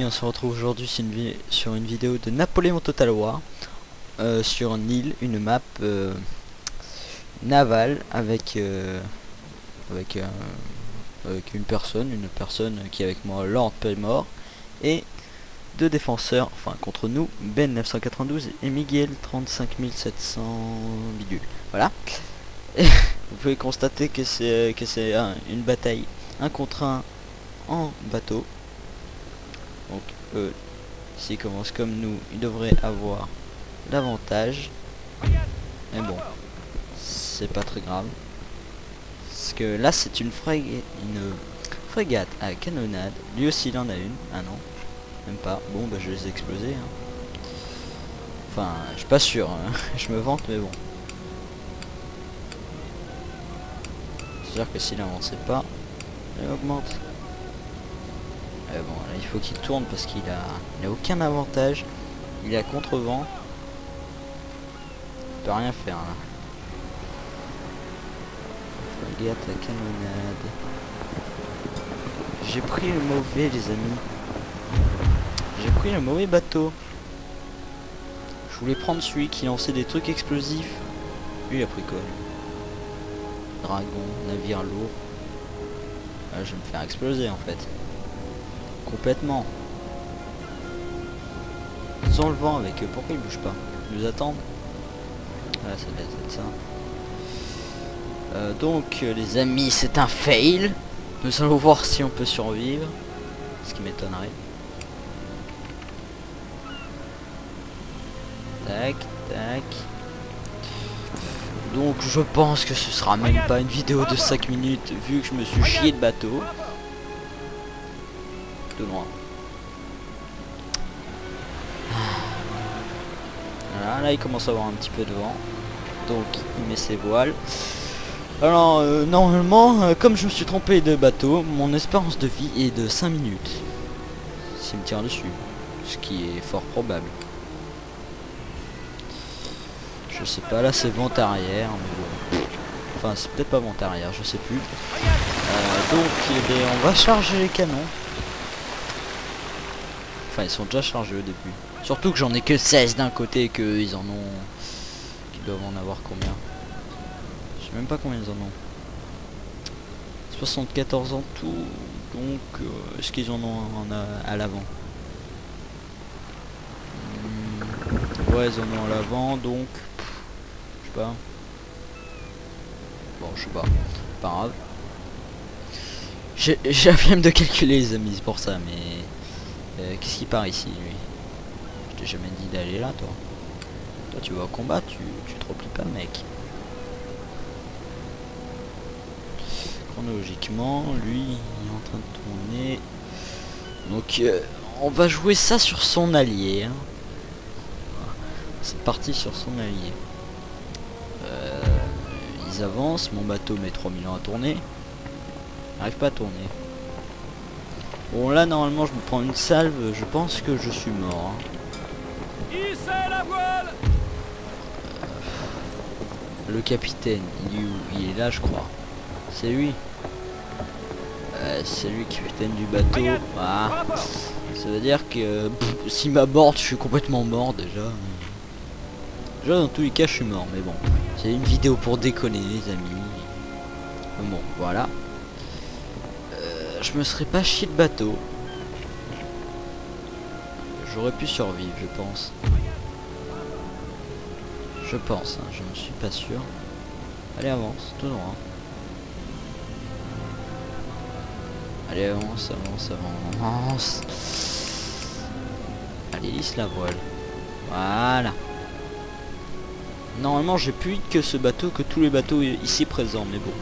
On se retrouve aujourd'hui sur une vidéo de Napoléon Total War sur une île, une map navale avec une personne qui est avec moi, Lord Paymore, et deux défenseurs, enfin contre nous, Ben 992 et Miguel 35700 bidule. Voilà. Et vous pouvez constater que c'est une bataille 1 contre 1 en bateau. Donc s'ils commencent comme nous, ils devraient avoir l'avantage. Mais bon, c'est pas très grave. Parce que là c'est une frégate à canonnade. Lui aussi il en a une. Ah non, même pas. Bon bah je les ai explosés hein. Enfin je suis pas sûr hein. Je me vante mais bon. C'est sûr que s'il avançait pas, il augmente. Bon là il faut qu'il tourne parce qu'il a aucun avantage. Il est à contre-vent. Il peut rien faire là. Frégate à canonnade. J'ai pris le mauvais les amis. J'ai pris le mauvais bateau. Je voulais prendre celui qui lançait des trucs explosifs. Lui il a pris quoi? Dragon, navire lourd. Là, je vais me faire exploser en fait. Complètement. Sans le vent avec eux. Pourquoi ils bougent pas? Ils nous attendent. Ah, ça doit être ça. Donc les amis, c'est un fail. Nous allons voir si on peut survivre. Ce qui m'étonnerait. Tac, tac. Donc je pense que ce sera même pas une vidéo de 5 minutes vu que je me suis chié de bateau. De loin. Voilà, là il commence à avoir un petit peu de vent. Donc il met ses voiles. Alors normalement, comme je me suis trompé de bateau, mon espérance de vie est de 5 minutes. S'il me tire dessus. Ce qui est fort probable. Je sais pas, là c'est vent arrière. Mais bon. Enfin c'est peut-être pas vent arrière, je sais plus. Donc eh bien, on va charger les canons. Enfin ils sont déjà chargés au début. Surtout que j'en ai que 16 d'un côté et qu'ils en ont... Qu'ils doivent en avoir combien? Je sais même pas combien ils en ont. 74 en tout. Donc est-ce qu'ils en ont à l'avant? Ouais ils en ont à l'avant donc... Je sais pas. Bon je sais pas. Pas grave. J'ai la flemme de calculer les amis pour ça mais... qu'est-ce qui part ici lui? Je t'ai jamais dit d'aller là toi. Toi tu vas au combat, tu te replies pas mec. Chronologiquement, lui il est en train de tourner. Donc on va jouer ça sur son allié. Hein. C'est parti sur son allié. Ils avancent, mon bateau met 3000 ans à tourner. N'arrive pas à tourner. Bon là normalement je me prends une salve, je pense que je suis mort. Hein. Le capitaine, il est où? Il est là je crois. C'est lui. C'est lui qui est capitaine du bateau. Ah. Ça veut dire que s'il m'aborde je suis complètement mort déjà. Déjà dans tous les cas je suis mort mais bon. C'est une vidéo pour déconner les amis. Bon voilà. Je me serais pas chié de bateau. J'aurais pu survivre je pense. Je pense, hein, je ne suis pas sûr. Allez avance, tout droit. Allez avance, avance, avance. Allez hisse la voile. Voilà. Normalement j'ai plus vite que ce bateau, que tous les bateaux ici présents, mais bon.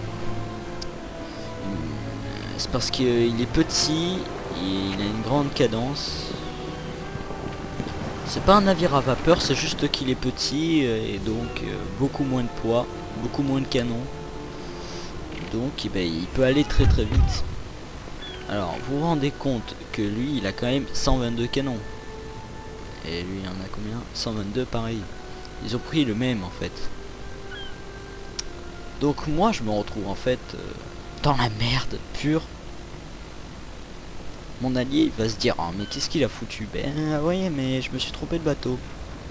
C'est parce qu'il est petit, il a une grande cadence. C'est pas un navire à vapeur, c'est juste qu'il est petit et donc beaucoup moins de poids, beaucoup moins de canons. Donc il peut aller très très vite. Alors vous vous rendez compte que lui il a quand même 122 canons. Et lui il en a combien? 122 pareil. Ils ont pris le même en fait. Donc moi je me retrouve en fait dans la merde pure. mon allié il va se dire ah mais qu'est-ce qu'il a foutu. Ben oui mais je me suis trompé de bateau.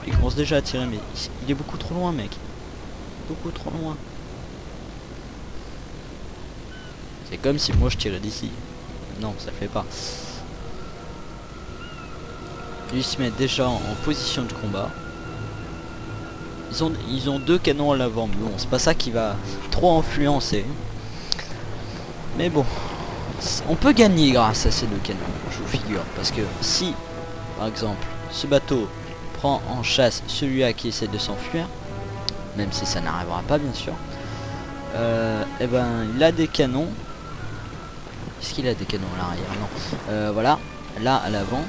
Il commence déjà à tirer mais il est beaucoup trop loin mec. Beaucoup trop loin. C'est comme si moi je tirais d'ici. Non ça le fait pas. Lui se met déjà en position de combat. Ils ont deux canons à l'avant, mais bon, c'est pas ça qui va trop influencer. Mais bon, on peut gagner grâce à ces deux canons, je vous figure. Parce que si, par exemple, ce bateau prend en chasse celui-là qui essaie de s'enfuir, même si ça n'arrivera pas bien sûr, et ben il a des canons. Est-ce qu'il a des canons à l'arrière? Non. Voilà, là à l'avant.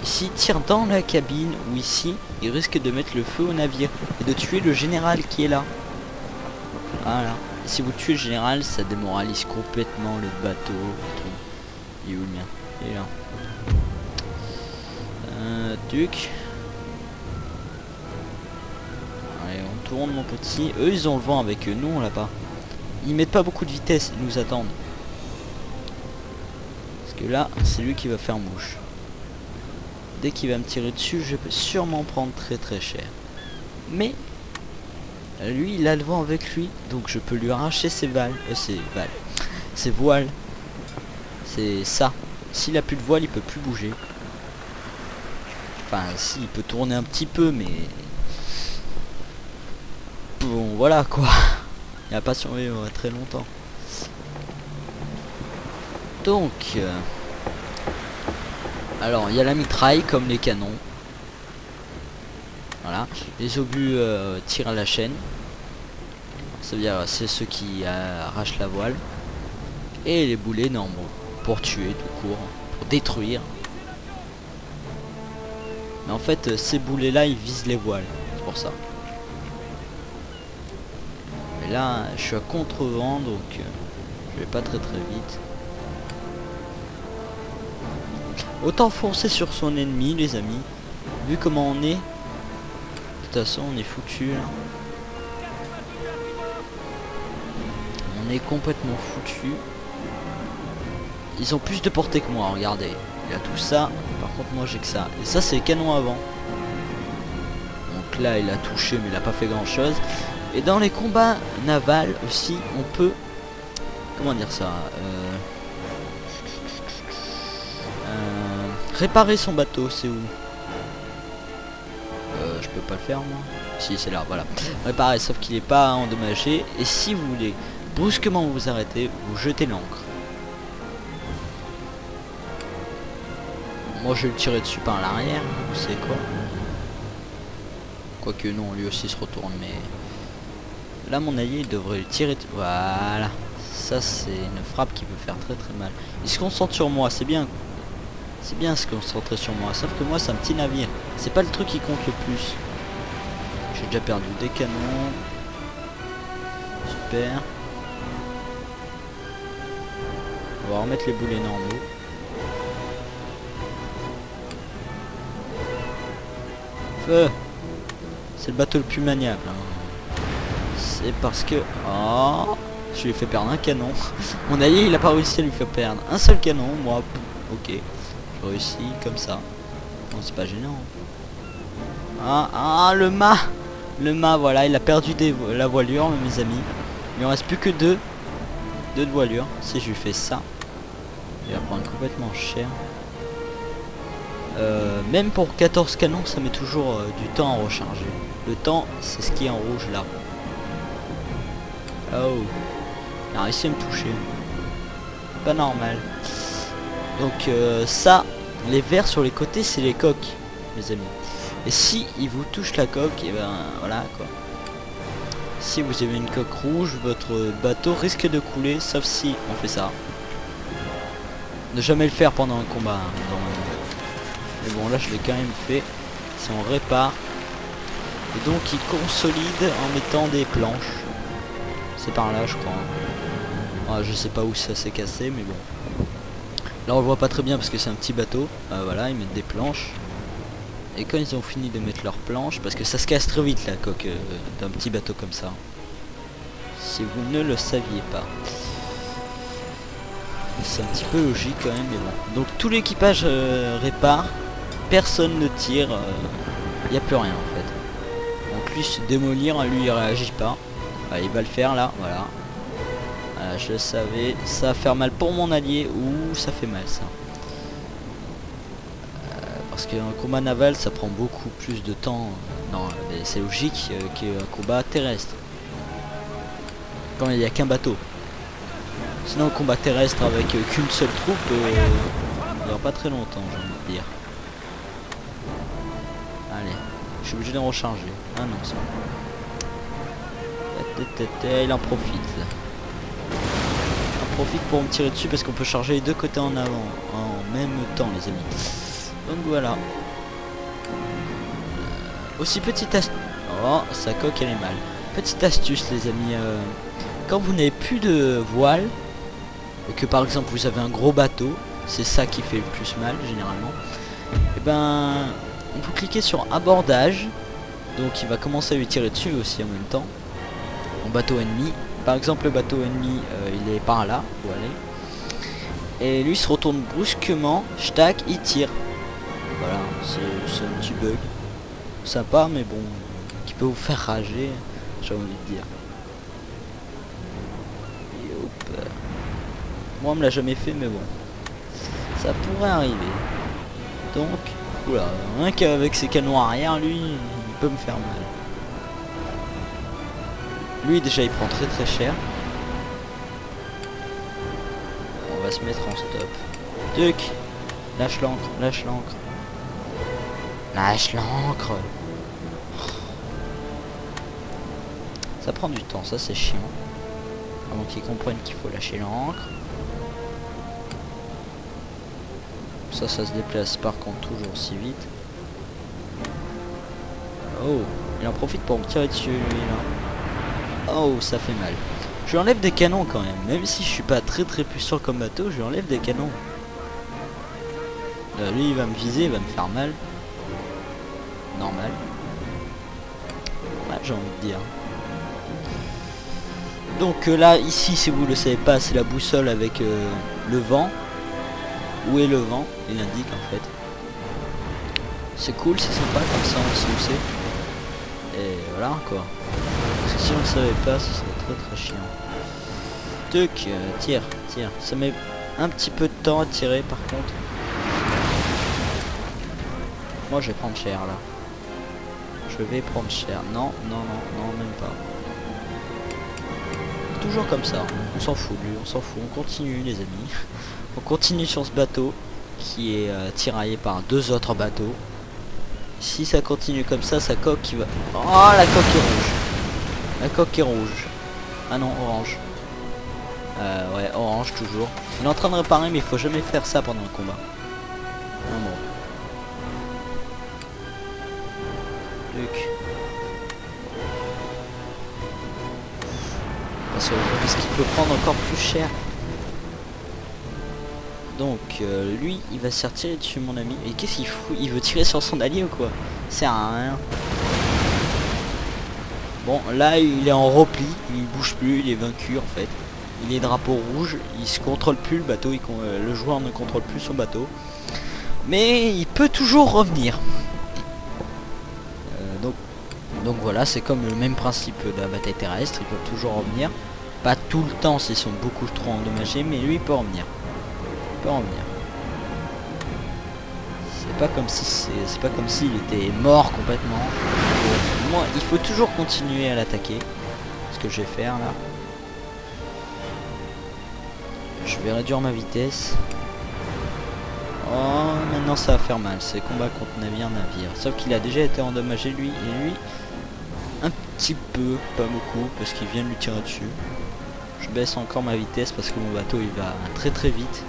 S'il tire dans la cabine ou ici, il risque de mettre le feu au navire et de tuer le général qui est là. Voilà. Et si vous tuez le général, ça démoralise complètement le bateau. Le truc. Il est où le mien? Il est là. Duc. Allez, on tourne mon petit. Eux, ils ont le vent avec eux. Nous, on l'a pas. Ils mettent pas beaucoup de vitesse. Ils nous attendent. Parce que là, c'est lui qui va faire mouche. Dès qu'il va me tirer dessus, je peux sûrement prendre très cher. Mais lui, il a le vent avec lui, donc je peux lui arracher ses ses voiles. C'est ça. S'il a plus de voile, il peut plus bouger. Enfin, si, il peut tourner un petit peu, mais bon, voilà quoi. Il n'a pas survécu très longtemps. Donc. Alors il y a la mitraille comme les canons. Voilà. Les obus tirent à la chaîne. Ça veut dire c'est ceux qui arrachent la voile. Et les boulets normaux. Pour tuer tout court. Pour détruire. Mais en fait ces boulets là ils visent les voiles. C'est pour ça. Mais là je suis à contre-vent donc je vais pas très vite. Autant foncer sur son ennemi les amis. Vu comment on est. De toute façon on est foutu là. On est complètement foutu. Ils ont plus de portée que moi, regardez. Il a tout ça. Par contre moi j'ai que ça. Et ça c'est les canons avant. Donc là il a touché mais il a pas fait grand chose. Et dans les combats navals aussi on peut. Comment dire ça réparer son bateau, c'est où? Je peux pas le faire moi. Si c'est là, voilà. Réparer, sauf qu'il est pas endommagé. Et si vous voulez brusquement vous arrêter, vous jetez l'ancre. Moi je vais le tirer dessus par l'arrière, vous savez quoi. Quoique non, lui aussi se retourne, mais là mon allié il devrait le tirer. Voilà. Ça c'est une frappe qui peut faire très mal. Il se concentre sur moi, c'est bien. C'est bien se concentrer sur moi, sauf que moi c'est un petit navire. C'est pas le truc qui compte le plus. J'ai déjà perdu des canons. Super. On va remettre les boulets normaux. Feu. C'est le bateau le plus maniable. Hein. C'est parce que... Oh, je lui ai fait perdre un canon. Mon allié il a pas réussi à lui faire perdre un seul canon. Moi, ok. Réussi comme ça. Bon, c'est pas gênant. Ah, le mât, voilà, il a perdu la voilure, mes amis. Il en reste plus que deux de voilure. Si je lui fais ça, il va prendre complètement cher. Même pour 14 canons, ça met toujours du temps à recharger. Le temps, c'est ce qui est en rouge là. Oh, il a réussi à me toucher. Pas normal. Donc ça, les verts sur les côtés, c'est les coques, mes amis. Et si il vous touche la coque, et ben voilà quoi. Si vous avez une coque rouge, votre bateau risque de couler, sauf si on fait ça. Ne jamais le faire pendant un combat, hein, normalement. Mais bon, là je l'ai quand même fait. Si on répare. Et donc il consolide en mettant des planches. C'est par là, je crois. Ah, je sais pas où ça s'est cassé, mais bon. Là on le voit pas très bien parce que c'est un petit bateau. Voilà, ils mettent des planches. Et quand ils ont fini de mettre leurs planches, parce que ça se casse très vite la coque d'un petit bateau comme ça. Si vous ne le saviez pas. C'est un petit peu logique quand même, mais bon. Donc tout l'équipage répare, personne ne tire, il n'y a plus rien en fait. Donc lui se démolir, lui il réagit pas. Ah, il va le faire là, voilà. Voilà, je savais, ça va faire mal pour mon allié. Ouh, ça fait mal ça. Parce qu'un combat naval ça prend beaucoup plus de temps. Non, c'est logique qu'un combat terrestre. Quand il n'y a qu'un bateau. Sinon, un combat terrestre avec qu'une seule troupe, il dure pas très longtemps, j'ai envie de dire. Allez, je suis obligé de recharger. Ah non, ça. Il en profite. Il en profite pour me tirer dessus parce qu'on peut charger les deux côtés en avant en même temps, les amis. Donc voilà. Aussi petite astuce. Oh, sa coque elle est mal. Petite astuce, les amis. Quand vous n'avez plus de voile, et que par exemple vous avez un gros bateau, c'est ça qui fait le plus mal généralement, et ben vous cliquez sur abordage, donc il va commencer à lui tirer dessus aussi en même temps, en bateau ennemi. Par exemple le bateau ennemi il est par là, vous allez, et lui se retourne brusquement, tac, il tire. Voilà, c'est un petit bug sympa mais bon, qui peut vous faire rager, j'ai envie de dire. Moi on me l'a jamais fait mais bon, ça pourrait arriver. Donc oula, rien qu'avec ses canons arrière lui il peut me faire mal. Lui déjà il prend très cher. On va se mettre en stop. Tuc, lâche l'ancre, lâche l'ancre. Lâche l'ancre. Ça prend du temps, ça c'est chiant. Avant qu'ils comprennent qu'il faut lâcher l'ancre. Ça se déplace par contre toujours aussi vite. Oh, il en profite pour me tirer dessus lui là. Oh, ça fait mal. Je lui enlève des canons quand même si je suis pas très puissant comme bateau, je lui enlève des canons. Lui il va me viser, il va me faire mal. Normal. Ouais, j'ai envie de dire. Donc là ici si vous le savez pas, c'est la boussole avec le vent. Où est le vent? Il indique en fait. C'est cool, c'est sympa comme ça on sait où c'est. Et voilà quoi. Parce que si on ne savait pas, ce serait très chiant. Tuc, tire. Ça met un petit peu de temps à tirer par contre. Moi je vais prendre cher là. Je vais prendre cher. Non, même pas. Toujours comme ça. On s'en fout lui, on s'en fout. On continue les amis. On continue sur ce bateau qui est tiraillé par deux autres bateaux. Si ça continue comme ça, sa coque qui va... Oh, la coque est rouge. La coque est rouge. Ah non, orange. Ouais, orange toujours. Il est en train de réparer, mais il faut jamais faire ça pendant le combat. Non, bon. Luc. Parce qu'il peut prendre encore plus cher. Donc lui il va se faire tirer dessus mon ami. Et qu'est-ce qu'il fout? Il veut tirer sur son allié ou quoi? Ça sert à rien. Bon là il est en repli, il bouge plus, il est vaincu en fait. Il est drapeau rouge, il se contrôle plus le bateau, le joueur ne contrôle plus son bateau. Mais il peut toujours revenir. Donc voilà, c'est comme le même principe de la bataille terrestre, ils peuvent toujours revenir. Pas tout le temps s'ils sont beaucoup trop endommagés, mais lui il peut revenir. C'est pas comme s'il était mort complètement. Moi il faut toujours continuer à l'attaquer. Ce que je vais faire là. Je vais réduire ma vitesse. Oh maintenant ça va faire mal. C'est combat contre navire. Sauf qu'il a déjà été endommagé lui. Et lui un petit peu, pas beaucoup, parce qu'il vient de lui tirer dessus. Je baisse encore ma vitesse parce que mon bateau il va très vite.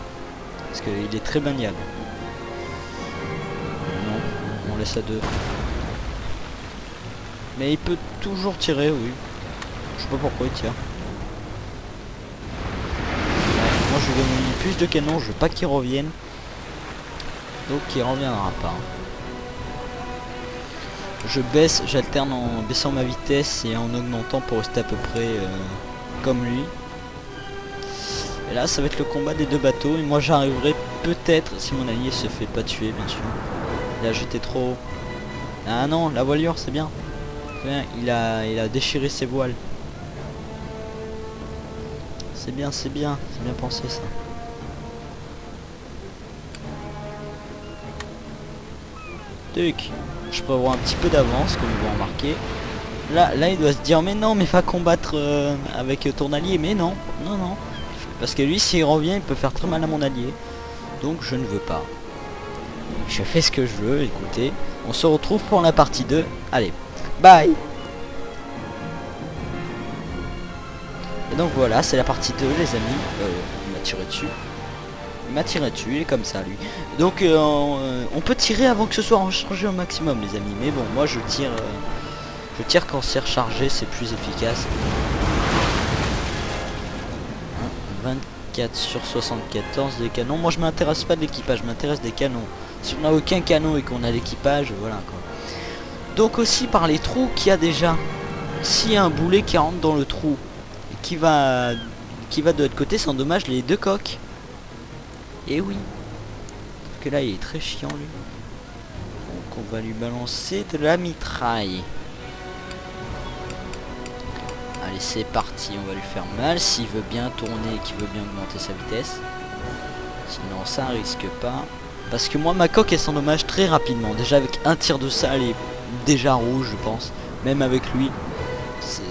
Parce qu'il est très maniable. Non, on laisse à deux. Mais il peut toujours tirer, oui. Je sais pas pourquoi il tire. Moi je vais donner plus de canons, je veux pas qu'il revienne. Donc il reviendra pas. Je baisse, j'alterne en baissant ma vitesse et en augmentant pour rester à peu près comme lui. Et là ça va être le combat des deux bateaux. Et moi j'arriverai peut-être, si mon allié se fait pas tuer bien sûr. Il a jeté trop haut. Ah non, la voilure c'est bien. Il a déchiré ses voiles. C'est bien pensé ça. Tuc. Je peux avoir un petit peu d'avance comme vous remarquez. Là il doit se dire mais non mais va combattre avec ton allié. Mais non. Parce que lui s'il revient il peut faire très mal à mon allié. Donc je ne veux pas. Je fais ce que je veux, écoutez. On se retrouve pour la partie 2. Allez, bye. Et donc voilà, c'est la partie 2 les amis. Il m'a tiré dessus. Il est comme ça lui. Donc on peut tirer avant que ce soit rechargé au maximum les amis. Mais bon, moi je tire quand c'est rechargé, c'est plus efficace. 24 sur 74 des canons. Moi je m'intéresse pas de l'équipage, je m'intéresse des canons. Si on n'a aucun canon et qu'on a l'équipage, voilà quoi. Donc aussi par les trous qu'il y a déjà. S'il y a un boulet qui rentre dans le trou et qui va de l'autre côté, ça endommage les deux coques. Et oui. Parce que là il est très chiant lui. Donc on va lui balancer de la mitraille. Allez c'est parti, on va lui faire mal s'il veut bien tourner et qu'il veut bien augmenter sa vitesse. Sinon ça risque pas. Parce que moi ma coque elle s'endommage très rapidement. Déjà avec un tir de ça elle est déjà rouge je pense. Même avec lui.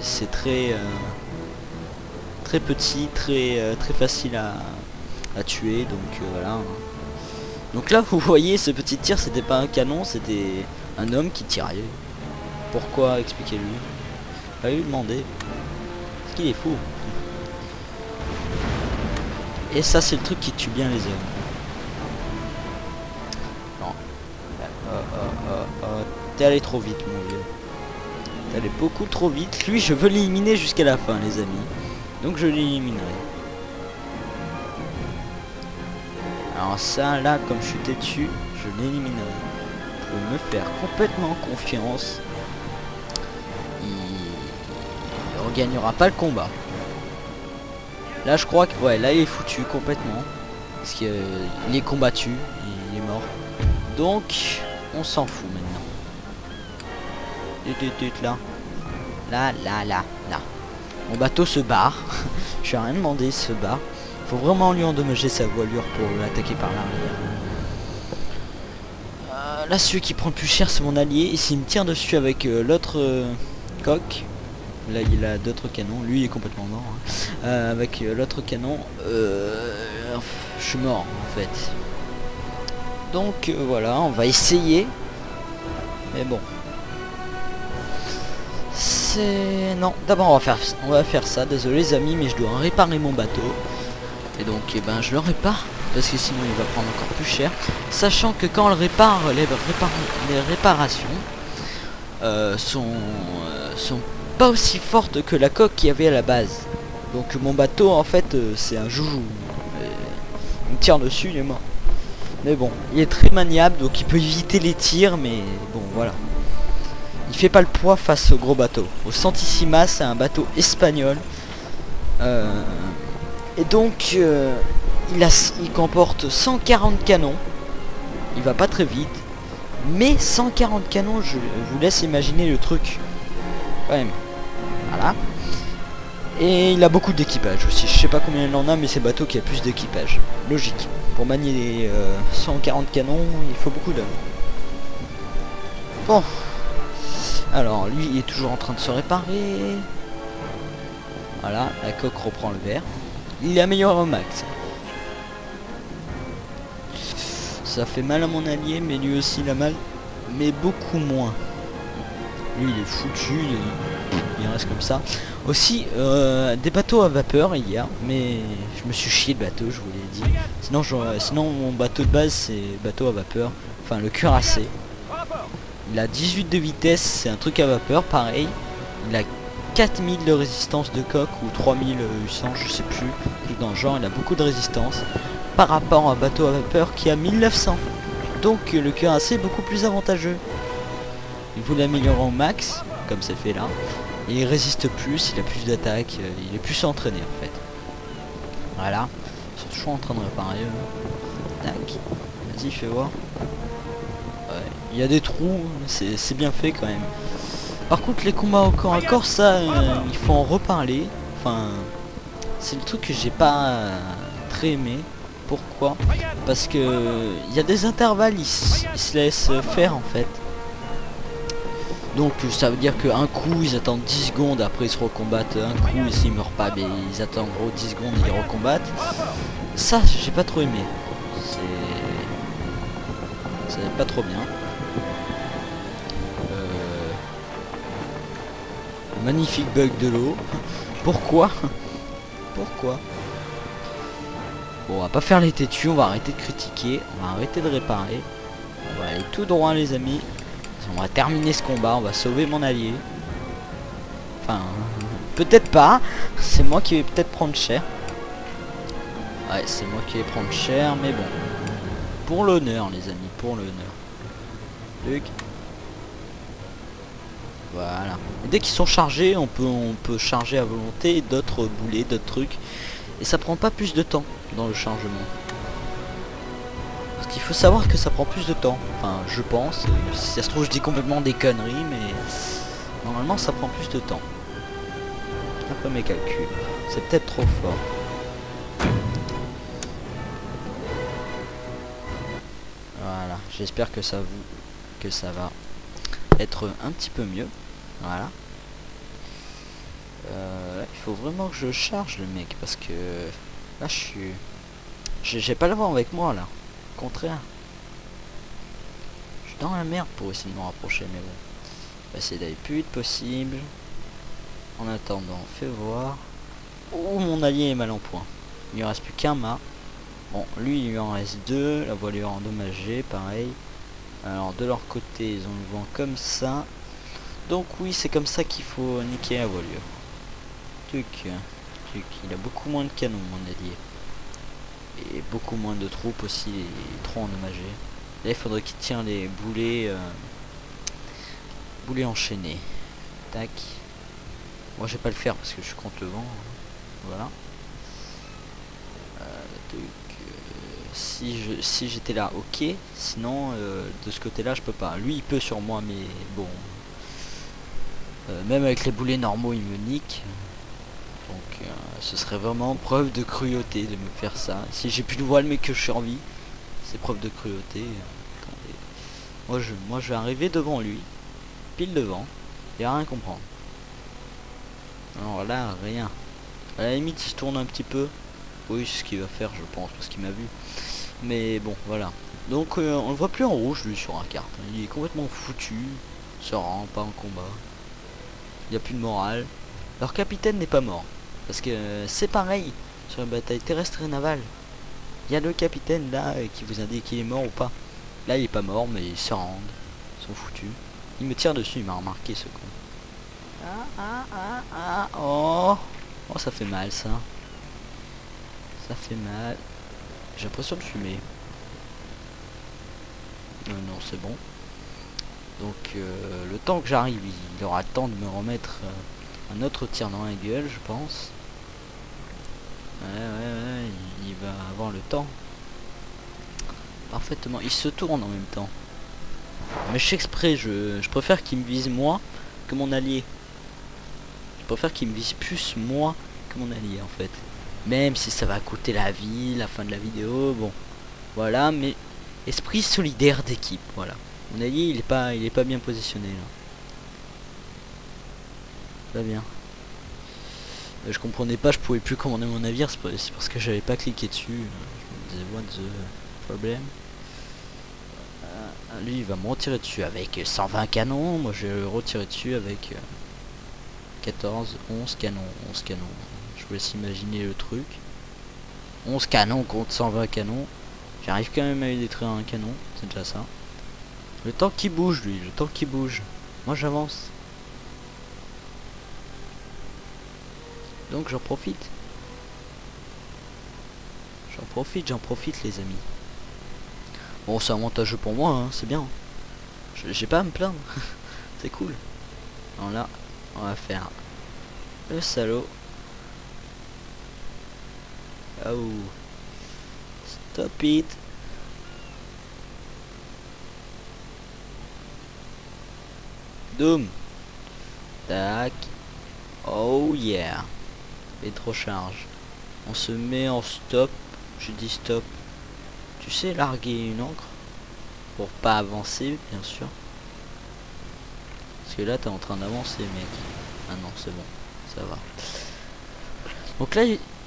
C'est très très petit, très facile à tuer. Donc voilà. Donc là vous voyez ce petit tir c'était pas un canon, c'était un homme qui tirait. Pourquoi? Expliquez-lui. Pas lui demander. Parce qu'il est fou. Et ça c'est le truc qui tue bien les hommes. T'es allé trop vite mon vieux. T'es allé beaucoup trop vite. Lui je veux l'éliminer jusqu'à la fin les amis. Donc je l'éliminerai. Alors ça là comme je suis têtu, je l'éliminerai. Je peux me faire complètement confiance. Il regagnera pas le combat. Là je crois que ouais là il est foutu complètement. Parce qu'il est combattu, il est mort. Donc on s'en fout maintenant. Là. Mon bateau se barre. Je n'ai rien demandé, il se barre. Faut vraiment lui endommager sa voilure pour l'attaquer par l'arrière. Là celui qui prend le plus cher c'est mon allié. Et s'il me tire dessus avec l'autre coque. Là il a d'autres canons. Lui il est complètement mort hein. Avec l'autre canon je suis mort en fait. Donc voilà, on va essayer. Mais bon. Non, d'abord on va faire ça. Désolé les amis, mais je dois réparer mon bateau. Et donc eh ben je le répare. Parce que sinon il va prendre encore plus cher. Sachant que quand on le répare, les réparations sont pas aussi fortes que la coque qu'il y avait à la base. Donc mon bateau en fait c'est un joujou. Il me tire dessus, il est mort. Mais bon, il est très maniable, donc il peut éviter les tirs, mais bon, voilà. Il fait pas le poids face au gros bateau. Au Santissima, c'est un bateau espagnol. Et donc, il comporte 140 canons. Il va pas très vite. Mais 140 canons, je vous laisse imaginer le truc. Quand même. Voilà. Et il a beaucoup d'équipage aussi. Je sais pas combien il en a, mais c'est le bateau qui a plus d'équipage. Logique. Pour manier les 140 canons, il faut beaucoup d'hommes. Bon. Alors, lui, il est toujours en train de se réparer. Voilà, la coque reprend le verre. Il est amélioré au max. Ça fait mal à mon allié, mais lui aussi il a mal. Mais beaucoup moins. Lui, il est foutu. Il reste comme ça. Aussi, des bateaux à vapeur il y a, mais je me suis chié de bateau, je vous l'ai dit. Sinon mon bateau de base c'est bateau à vapeur, enfin le cuirassé. Il a 18 de vitesse, c'est un truc à vapeur, pareil. Il a 4000 de résistance de coque ou 3800, je sais plus. Dans le genre, il a beaucoup de résistance par rapport à un bateau à vapeur qui a 1900. Donc le cuirassé est beaucoup plus avantageux. Il vous l'améliore au max, comme c'est fait là. Et il résiste plus, il a plus d'attaque, il est plus entraîné en fait. Voilà. C'est toujours en train de réparer. Tac. Vas-y, fais voir. Ouais. Il y a des trous, c'est bien fait quand même. Par contre, les combats au corps à corps, ça, il faut en reparler. Enfin, c'est le truc que j'ai pas très aimé. Pourquoi? Parce que il y a des intervalles, ils se laissent faire en fait. Donc ça veut dire qu'un coup ils attendent 10 secondes, après ils se recombattent un coup et s'ils meurent pas, mais ils attendent en gros 10 secondes et ils recombattent. Ça j'ai pas trop aimé. C'est pas trop bien. Magnifique bug de l'eau. Pourquoi? Pourquoi? Bon, on va pas faire les têtus, on va arrêter de critiquer, on va arrêter de réparer. On va aller tout droit les amis. On va terminer ce combat, on va sauver mon allié. Enfin, peut-être pas. C'est moi qui vais peut-être prendre cher. Ouais, c'est moi qui vais prendre cher, mais bon. Pour l'honneur les amis, pour l'honneur. Luc. Voilà. Et dès qu'ils sont chargés, on peut charger à volonté d'autres boulets, d'autres trucs. Et ça prend pas plus de temps dans le chargement. Parce qu'il faut savoir que ça prend plus de temps. Enfin, je pense. Si ça se trouve, je dis complètement des conneries, mais normalement, ça prend plus de temps. Après mes calculs, c'est peut-être trop fort. Voilà. J'espère que ça va être un petit peu mieux. Voilà. Il faut vraiment que je charge le mec parce que là j'ai pas le vent avec moi là. Au contraire. Je suis dans la merde pour essayer de me rapprocher, mais bon. On va essayer d'aller plus vite possible. En attendant, fais voir. Oh, mon allié est mal en point. Il ne reste plus qu'un mât. Bon, lui il lui en reste deux. La voilure endommagée, pareil. Alors de leur côté ils ont le vent comme ça. Donc oui, c'est comme ça qu'il faut niquer la voilure. Tuc. Il a beaucoup moins de canons mon allié. Et beaucoup moins de troupes aussi, il est trop endommagé. Là il faudrait qu'il tire les boulets enchaînés. Tac. Moi je vais pas le faire parce que je suis contre le vent. Voilà. Si j'étais là, ok. Sinon de ce côté là je peux pas. Lui il peut sur moi, mais bon. Même avec les boulets normaux il me nique. Donc ce serait vraiment preuve de cruauté de me faire ça. Si j'ai plus de voile mais que je survis, c'est preuve de cruauté. Attendez. Moi je vais arriver devant lui, pile devant, et à rien comprendre. Alors là rien. À la limite il se tourne un petit peu. Oui c'est ce qu'il va faire je pense parce qu'il m'a vu. Mais bon voilà. Donc on le voit plus en rouge lui sur la carte. Il est complètement foutu. Il se rend pas en combat. Il n'y a plus de morale. Leur capitaine n'est pas mort. Parce que c'est pareil sur la bataille terrestre et navale. Il y a le capitaine là qui vous indique qu'il est mort ou pas. Là il est pas mort mais ils se rendent. Ils sont foutus. Il me tire dessus, il m'a remarqué ce con. Oh. Oh ça fait mal ça. Ça fait mal. J'ai l'impression de fumer. Non c'est bon. Donc le temps que j'arrive, il aura le temps de me remettre un autre tir dans la gueule je pense. Ouais, il va avoir le temps. Parfaitement, il se tourne en même temps. Mais je fais exprès, je préfère qu'il me vise moi que mon allié. Je préfère qu'il me vise plus moi que mon allié en fait. Même si ça va coûter la vie, la fin de la vidéo, bon. Voilà, mais esprit solidaire d'équipe, voilà. Mon allié il est pas bien positionné là. Pas bien. Je comprenais pas, je pouvais plus commander mon navire, c'est parce que j'avais pas cliqué dessus. Je me disais what the problem. Lui il va me retirer dessus avec 120 canons, moi je vais le retirer dessus avec 14, 11 canons, 11 canons. Je vous laisse imaginer le truc. 11 canons contre 120 canons. J'arrive quand même à lui détruire un canon, c'est déjà ça. Le temps qui bouge lui, le temps qui bouge. Moi j'avance. Donc j'en profite. J'en profite les amis. Bon c'est avantageux pour moi, hein, c'est bien. J'ai pas à me plaindre. C'est cool. Alors là, on va faire le salaud. Oh. Stop it. Doom. Tac. Oh yeah. Et trop charge. On se met en stop. Je dis stop. Tu sais larguer une encre pour pas avancer, bien sûr. Parce que là t'es en train d'avancer, mec. Ah non, c'est bon, ça va. Donc là,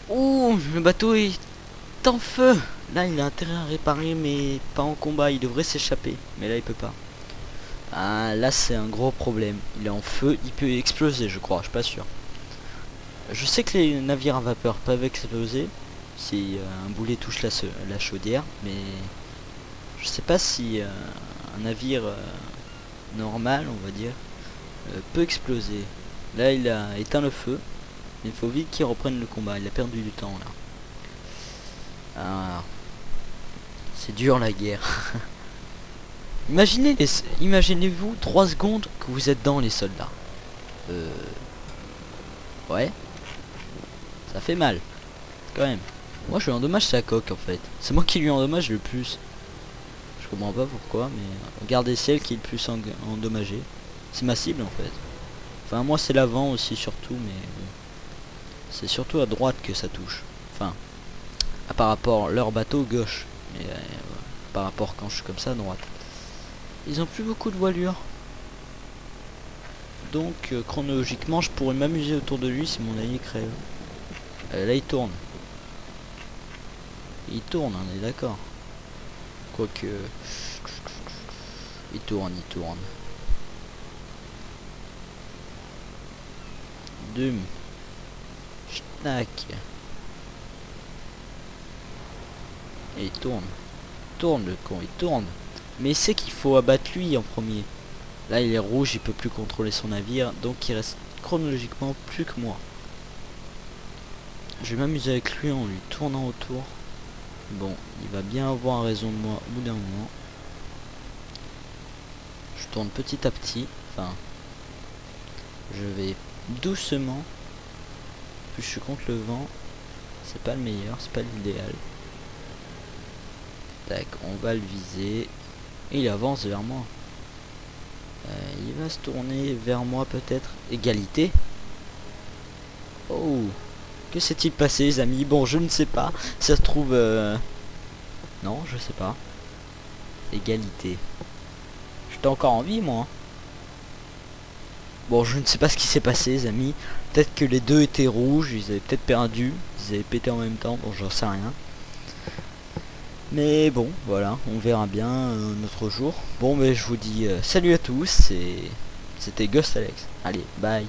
ouh, le bateau est en feu. Là, il a intérêt à réparer, mais pas en combat. Il devrait s'échapper, mais là, il peut pas. Ah, là, c'est un gros problème. Il est en feu, il peut exploser, je crois. Je suis pas sûr. Je sais que les navires à vapeur peuvent exploser si un boulet touche la chaudière, mais je sais pas si un navire normal, on va dire, peut exploser. Là, il a éteint le feu. Il faut vite qu'il reprenne le combat. Il a perdu du temps là. Ah, c'est dur la guerre. Imaginez-vous 3 secondes que vous êtes dans les soldats. Ouais. Ça fait mal. Quand même. Moi je lui endommage sa coque en fait. C'est moi qui lui endommage le plus. Je comprends pas pourquoi, mais regardez celle qui est le plus endommagée. C'est ma cible en fait. Enfin moi c'est l'avant aussi surtout, mais bon. C'est surtout à droite que ça touche. Enfin, par rapport leur bateau gauche, mais par rapport quand je suis comme ça à droite. Ils ont plus beaucoup de voilure. Donc chronologiquement je pourrais m'amuser autour de lui si mon allié crève. Là il tourne. Il tourne, on est d'accord. Quoique... Il tourne, il tourne. Doom. Schnack. Et il tourne. Tourne le con, il tourne. Mais il sait qu'il faut abattre lui en premier. Là il est rouge, il peut plus contrôler son navire. Donc il reste chronologiquement plus que moi. Je vais m'amuser avec lui en lui tournant autour. Bon, il va bien avoir raison de moi au bout d'un moment. Je tourne petit à petit. Enfin, je vais doucement. Plus je suis contre le vent. C'est pas le meilleur, c'est pas l'idéal. Tac, on va le viser. Et il avance vers moi. Il va se tourner vers moi peut-être. Égalité. Oh. Que s'est-il passé les amis? Bon, je ne sais pas. Ça se trouve... Non, je sais pas. Égalité. J'étais encore en vie moi. Bon, je ne sais pas ce qui s'est passé les amis. Peut-être que les deux étaient rouges. Ils avaient peut-être perdu. Ils avaient pété en même temps. Bon, j'en sais rien. Mais bon, voilà. On verra bien un autre jour. Bon, mais je vous dis salut à tous. Et c'était Ghost Alex. Allez, bye.